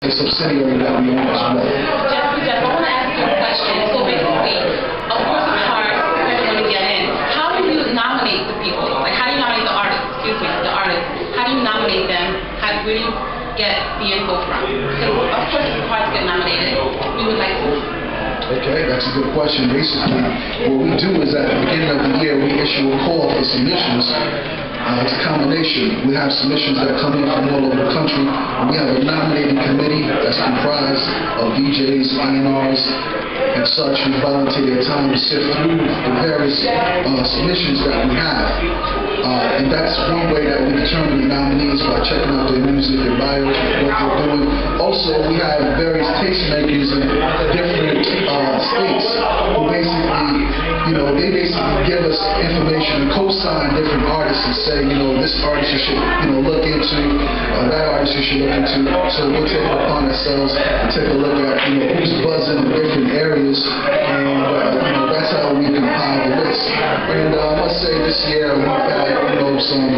a subsidiary that we own as well. Jeff, I want to ask you a question. So basically, of course it's hard for everyone to get in. How do you nominate the people? Like, how do you nominate the artists? How do you nominate them? Where do you get the info from? Because of course it's hard to get nominated. We would like to. Okay, that's a good question. Basically, what we do is at the beginning of the year, we issue a call for submissions. It's a combination. We have submissions that come in from all over the country. We have a nominating committee that's comprised of DJs, A&Rs, and such who volunteer their time to sift through the various submissions that we have. And that's one way that we determine the nominees, by checking out their music, their bios, what they're doing. Also, we have various tastemakers in different states who basically, they basically give us information and co-sign different artists and say, this artist you should, look into, that artist you should look into. So we'll take it upon ourselves and take a look at, who's buzzing in different areas, and that's how we compile the list. And I must say, this year we've had, some,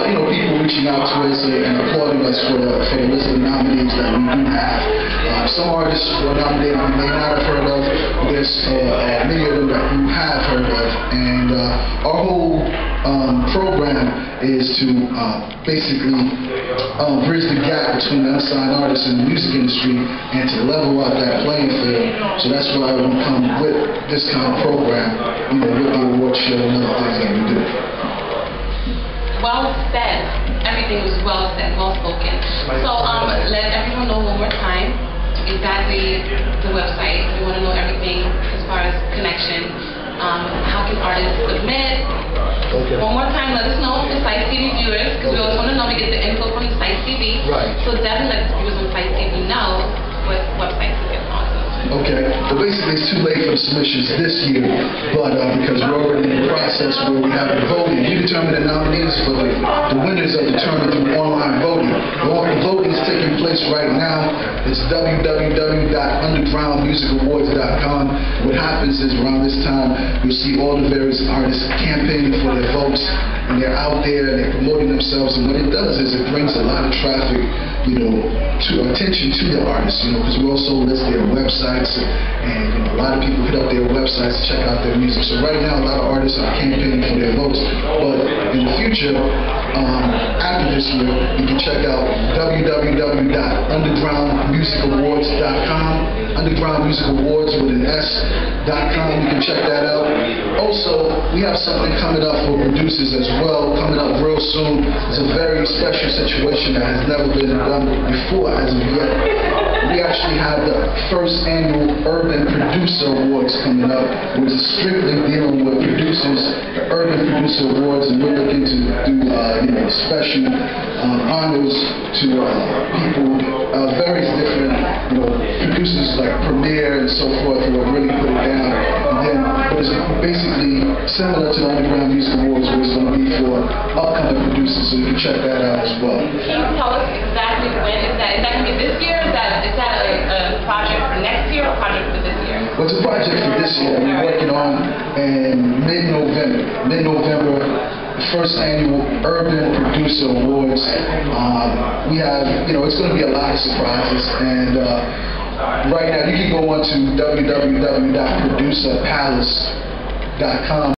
people reaching out to us and applauding us for the list of nominees that we do have. Some artists who are nominated you may not have heard of. There's many of them that you have heard of, and our whole program is to basically bridge the gap between the unsigned artists and the music industry, and to level out that playing field. So that's why we come with this kind of program, with the award show and other things that we do. Well said. Everything was well said, well spoken. So let everyone know one more time exactly the website. We want to know everything as far as connection. How can artists submit? Okay. One more time, let us know the Site TV viewers, because we always want to know. We get the info from the Site TV. Right. So definitely let the viewers on Site TV know what website to get on. Okay, well basically it's too late for the submissions this year, but because we're already in the process where we have the voting. We determine the nominees, for the winners are determined through online voting. The voting is taking place right now. It's www.undergroundmusicawards.com. What happens is around this time, you'll see all the various artists campaigning for their votes, and they're out there and they're promoting themselves, and what it does is it brings a lot of traffic, to attention to the artists, because we also list their websites, and a lot of people hit up their websites to check out their music. So right now, a lot of artists are campaigning for their votes, but in the future, after this year, you can check out www.undergroundmusicawards.com, Underground Music Awards with an S.com. You can check that out. Also, we have something coming up for producers as well, coming up real soon. It's a very special situation that has never been done before as of yet. We actually have the first annual Urban Producer Awards coming up, which is strictly dealing with producers, the Urban Producer Awards, and we're looking to do special honors to people, various different producers like Premier and so forth, who have really put it down. But it's basically similar to the Underground Music Awards, where it's going to be for upcoming producers, so you can check that out as well. Can you tell us exactly when is that? Is that going to be this year? Is that a project for next year or a project for this year? Well, it's a project for this year. We're working on in mid-November, the first annual Urban Producer Awards. We have, it's going to be a lot of surprises, and right now you can go on to www.producerpalace.com.